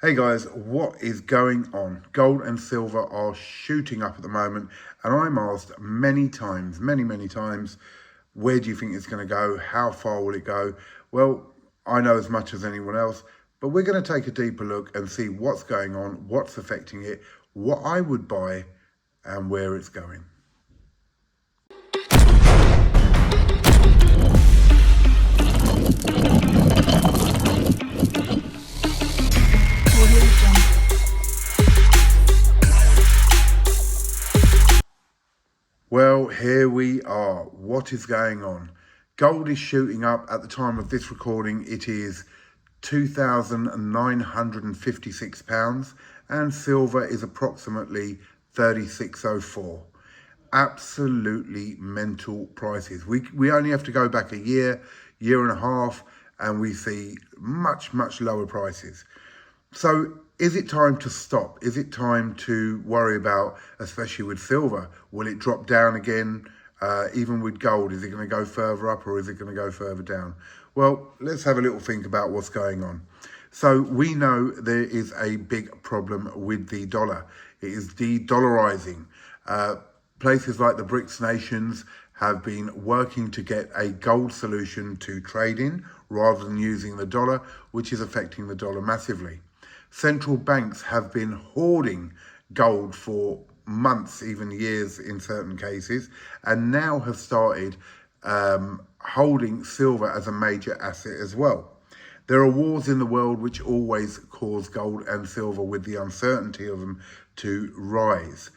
Hey guys, what is going on? Gold and silver are shooting up at the moment, and I'm asked many times, many times, where do you think it's going to go? How far will it go? Well, I know as much as anyone else, but we're going to take a deeper look and see what's going on, what's affecting it, what I would buy, and where it's going. Well, here we are. What is going on? Gold is shooting up. At the time of this recording, it is £2,956, and silver is approximately 3604. Absolutely mental prices. We only have to go back a year and a half, and we see much lower prices. So is it time to stop? Is it time to worry about, especially with silver, will it drop down again? Even with gold, is it going to go further up or is it going to go further down? Well, let's have a little think about what's going on. So we know there is a big problem with the dollar. It is de-dollarizing. Places like the BRICS nations have been working to get a gold solution to trade in rather than using the dollar, which is affecting the dollar massively. Central banks have been hoarding gold for months, even years in certain cases, and now have started holding silver as a major asset as well. There are wars in the world which always cause gold and silver, with the uncertainty of them, to rise.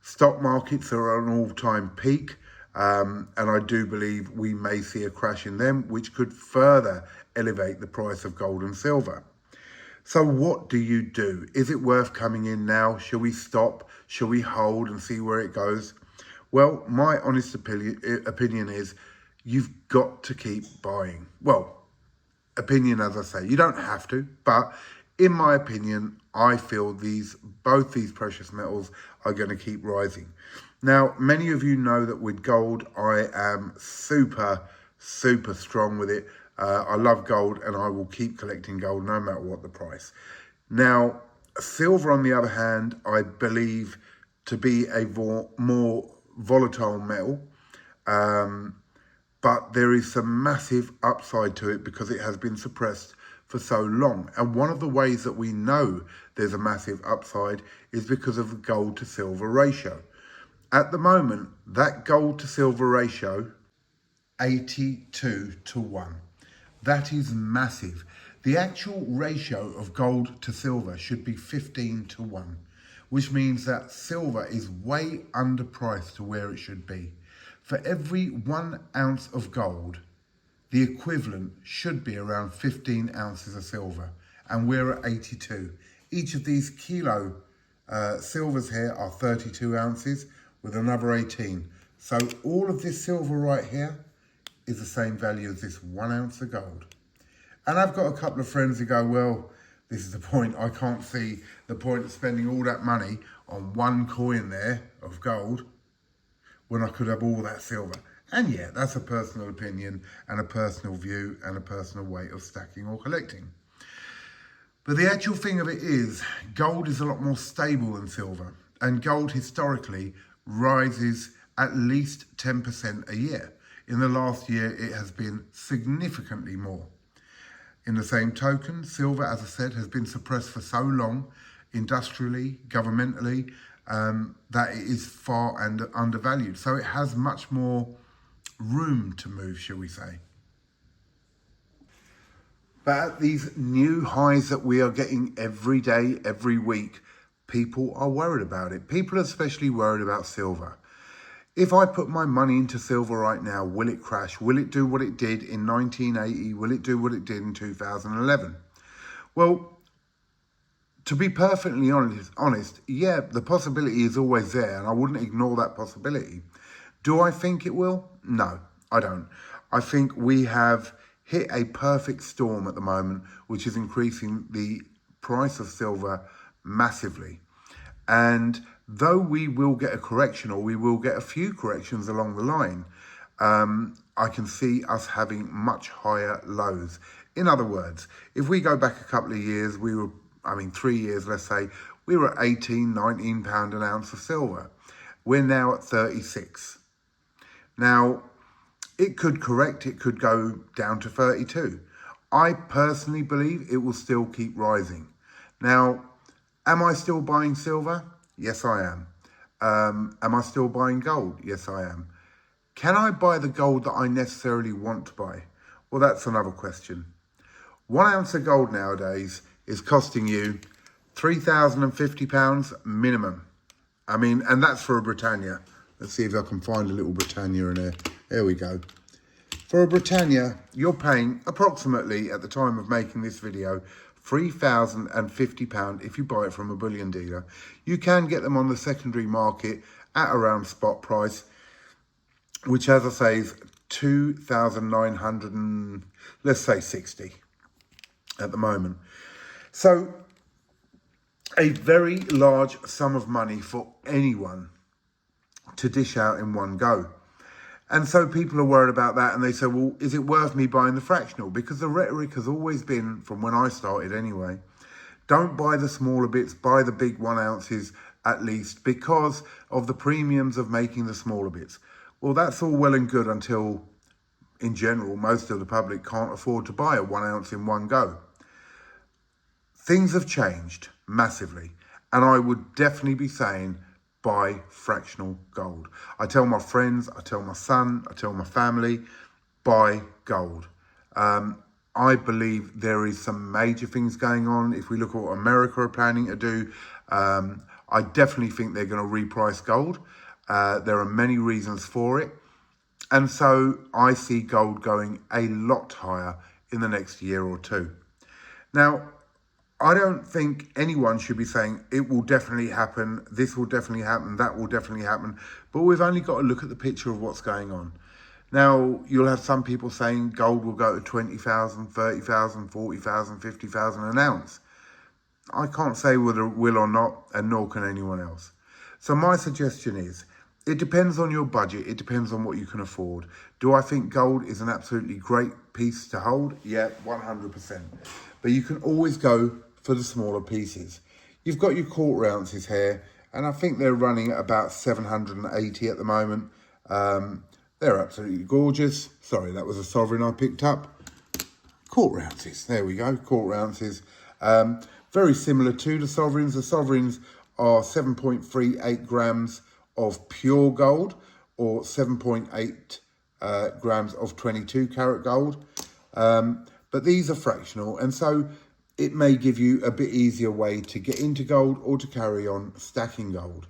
Stock markets are at an all-time peak, and I do believe we may see a crash in them, which could further elevate the price of gold and silver. So what do you do? Is it worth coming in now? Shall we stop? Shall we hold and see where it goes? Well, my honest opinion is you've got to keep buying. Well, opinion, as I say, you don't have to, but in my opinion, I feel both these precious metals are going to keep rising. Now, many of you know that with gold, I am super strong with it. I love gold and I will keep collecting gold no matter what the price. Now, silver, on the other hand, I believe to be a more volatile metal, but there is some massive upside to it because it has been suppressed for so long. And one of the ways that we know there's a massive upside is because of the gold to silver ratio. At the moment, that gold to silver ratio, 82 to 1. That is massive. The actual ratio of gold to silver should be 15 to 1, which means that silver is way underpriced to where it should be. For every 1 ounce of gold, the equivalent should be around 15 ounces of silver, and we're at 82. Each of these kilo silvers here are 32 ounces with another 18. So all of this silver right here is the same value as this 1 ounce of gold. And I've got a couple of friends who go, well, this is the point. I can't see the point of spending all that money on one coin there of gold when I could have all that silver. And yeah, that's a personal opinion and a personal view and a personal way of stacking or collecting. But the actual thing of it is, gold is a lot more stable than silver. And gold historically rises at least 10% a year. In the last year, it has been significantly more. In the same token, silver, as I said, has been suppressed for so long, industrially, governmentally, that it is far and undervalued. So it has much more room to move, shall we say. But at these new highs that we are getting every day, every week, people are worried about it. People are especially worried about silver. If I put my money into silver right now, will it crash? Will it do what it did in 1980? Will it do what it did in 2011? Well, to be perfectly honest, yeah, the possibility is always there, and I wouldn't ignore that possibility. Do I think it will? No, I don't. I think we have hit a perfect storm at the moment, which is increasing the price of silver massively. And though we will get a correction, or we will get a few corrections along the line, I can see us having much higher lows. In other words, if we go back a couple of years, we were 3 years, let's say, we were at 18, 19 pound an ounce of silver. We're now at 36. Now, it could correct, it could go down to 32. I personally believe it will still keep rising. Now, am I still buying silver? Yes, I am. Am I still buying gold? Yes, I am. Can I buy the gold that I necessarily want to buy? Well, that's another question. 1 ounce of gold nowadays is costing you £3,050 minimum. And that's for a Britannia. Let's see if I can find a little Britannia in there. There we go. For a Britannia, you're paying approximately, at the time of making this video, £3,050 if you buy it from a bullion dealer. You can get them on the secondary market at around spot price, which, as I say, is 2,900 and, let's say, 60 at the moment. So a very large sum of money for anyone to dish out in one go. And so people are worried about that, and they say, well, is it worth me buying the fractional? Because the rhetoric has always been, from when I started anyway, don't buy the smaller bits, buy the big 1 ounces at least, because of the premiums of making the smaller bits. Well, that's all well and good until, in general, most of the public can't afford to buy a 1 ounce in one go. Things have changed massively, and I would definitely be saying buy fractional gold. I tell my friends, I tell my son, I tell my family, buy gold. I believe there is some major things going on. If we look at what America are planning to do, I definitely think they're going to reprice gold. There are many reasons for it. And so I see gold going a lot higher in the next year or two. Now, I don't think anyone should be saying it will definitely happen, this will definitely happen, that will definitely happen. But we've only got to look at the picture of what's going on. Now, you'll have some people saying gold will go to 20,000, 30,000, 40,000, 50,000 an ounce. I can't say whether it will or not, and nor can anyone else. So my suggestion is, it depends on your budget. It depends on what you can afford. Do I think gold is an absolutely great piece to hold? Yeah, 100%. But you can always go for the smaller pieces. You've got your quarter ounces here, and I think they're running at about 780 at the moment. They're absolutely gorgeous. Sorry, that was a sovereign I picked up. Quarter ounces, there we go, quarter ounces. Very similar to the sovereigns. The sovereigns are 7.38 grams of pure gold, or 7.8 grams of 22 karat gold. But these are fractional, and so it may give you a bit easier way to get into gold or to carry on stacking gold.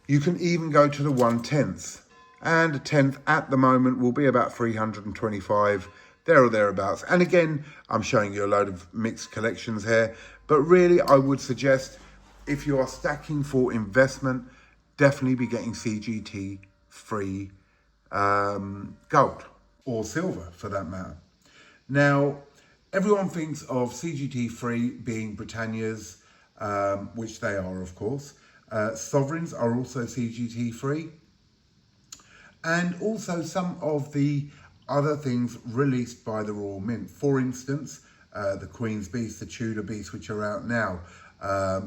You can even go to the 1/10, and a tenth at the moment will be about 325, there or thereabouts. And again, I'm showing you a load of mixed collections here, but really I would suggest, if you are stacking for investment, definitely be getting CGT free gold, or silver for that matter. Now, everyone thinks of CGT free being Britannias, which they are, of course. Sovereigns are also CGT free. And also some of the other things released by the Royal Mint. For instance, the Queen's Beast, the Tudor Beast, which are out now.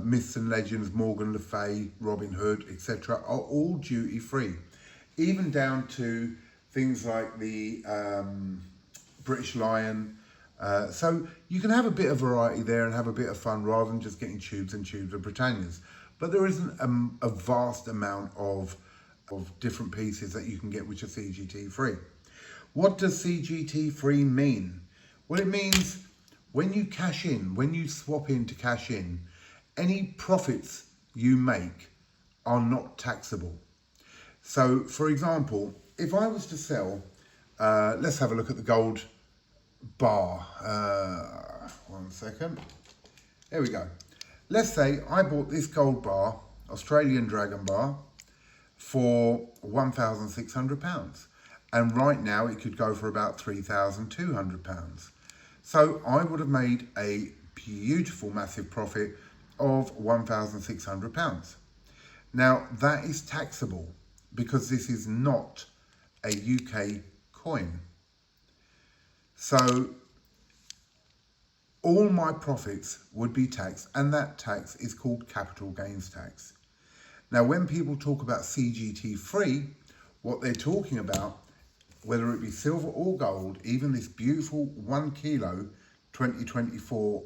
Myths and Legends, Morgan Le Fay, Robin Hood, etc. are all duty free. Even down to things like the British Lion. So you can have a bit of variety there and have a bit of fun rather than just getting tubes and tubes of Britannias. But there isn't a vast amount of different pieces that you can get which are CGT free. What does CGT free mean? Well, it means when you cash in, when you swap in to cash in, any profits you make are not taxable. So, for example, if I was to sell, let's have a look at the gold bar. 1 second. There we go. Let's say I bought this gold bar, Australian Dragon bar, for £1,600. And right now it could go for about £3,200. So I would have made a beautiful, massive profit of £1,600. Now that is taxable because this is not a UK coin. So all my profits would be taxed, and that tax is called capital gains tax. Now, when people talk about CGT free, what they're talking about, whether it be silver or gold, even this beautiful 1 kilo 2024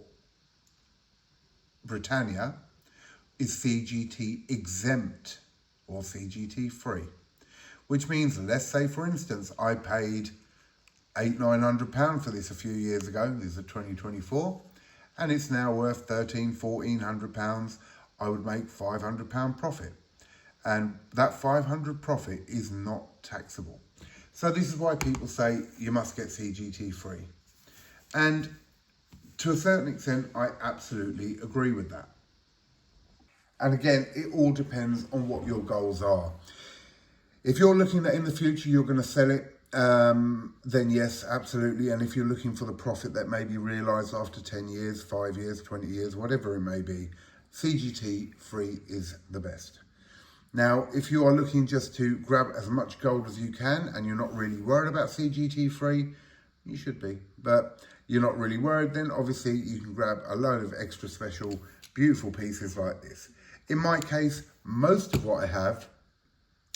Britannia, is CGT exempt or CGT free, which means, let's say for instance, I paid £800-900 for this a few years ago. This is a 2024, and it's now worth £1,300-1,400. I would make £500 profit, and that 500 profit is not taxable. So this is why people say you must get CGT free, and to a certain extent I absolutely agree with that. And again, it all depends on what your goals are. If you're looking that in the future you're going to sell it, then yes, absolutely. And if you're looking for the profit that may be realised after 10 years, 5 years, 20 years, whatever it may be, CGT free is the best. Now, if you are looking just to grab as much gold as you can and you're not really worried about CGT free, you should be, but you're not really worried, then obviously you can grab a load of extra special, beautiful pieces like this. In my case, most of what I have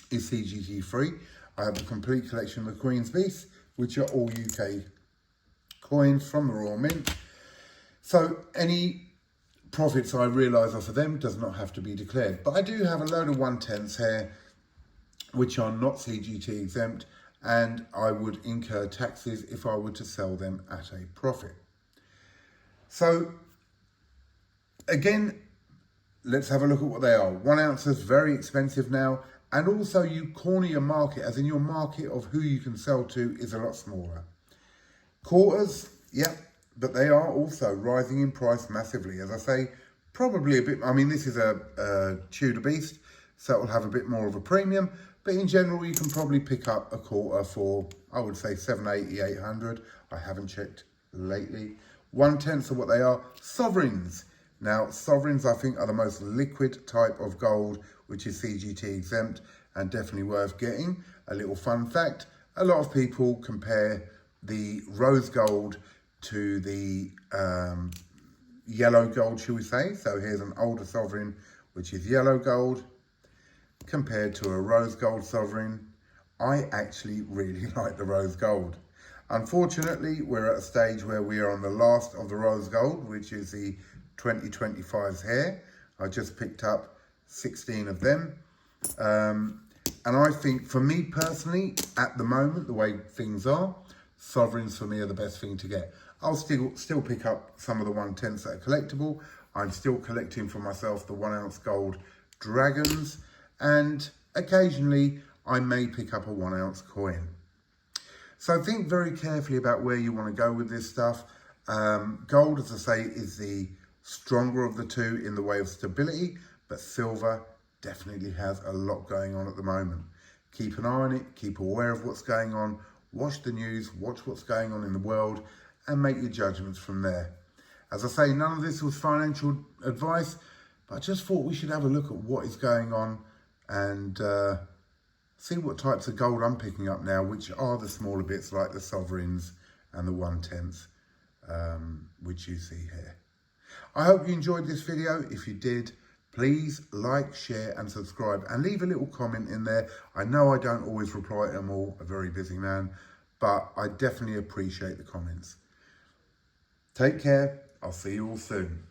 is CGT free. I have a complete collection of the Queen's Beasts, which are all UK coins from the Royal Mint. So any profits I realise off of them does not have to be declared. But I do have a load of 1/10s here, which are not CGT exempt, and I would incur taxes if I were to sell them at a profit. So again, let's have a look at what they are. 1 ounce is very expensive now, and also you corner your market, as in your market of who you can sell to is a lot smaller. Quarters, yeah, but they are also rising in price massively. As I say, probably a bit, I mean, this is a Tudor Beast, so it will have a bit more of a premium, but in general, you can probably pick up a quarter for, I would say, 780, 800. I haven't checked lately. 1/10 of what they are. Sovereigns. Now, sovereigns, I think, are the most liquid type of gold, which is CGT exempt and definitely worth getting. A little fun fact, a lot of people compare the rose gold to the yellow gold, shall we say. So here's an older sovereign, which is yellow gold, compared to a rose gold sovereign. I actually really like the rose gold. Unfortunately, we're at a stage where we are on the last of the rose gold, which is the 2025s here. I just picked up 16 of them. And I think for me personally, at the moment, the way things are, sovereigns for me are the best thing to get. I'll still pick up some of the 1/10s that are collectible. I'm still collecting for myself the 1 ounce gold dragons, and occasionally I may pick up a 1 ounce coin. So think very carefully about where you want to go with this stuff. Gold, as I say, is the stronger of the two in the way of stability, but silver definitely has a lot going on at the moment. Keep an eye on it, keep aware of what's going on, watch the news, watch what's going on in the world, and make your judgments from there. As I say, none of this was financial advice, but I just thought we should have a look at what is going on and see what types of gold I'm picking up now, which are the smaller bits like the sovereigns and the 1/10s, which you see here. I hope you enjoyed this video. If you did, please like, share and subscribe, and leave a little comment in there. I know I don't always reply to them all, a very busy man, but I definitely appreciate the comments. Take care. I'll see you all soon.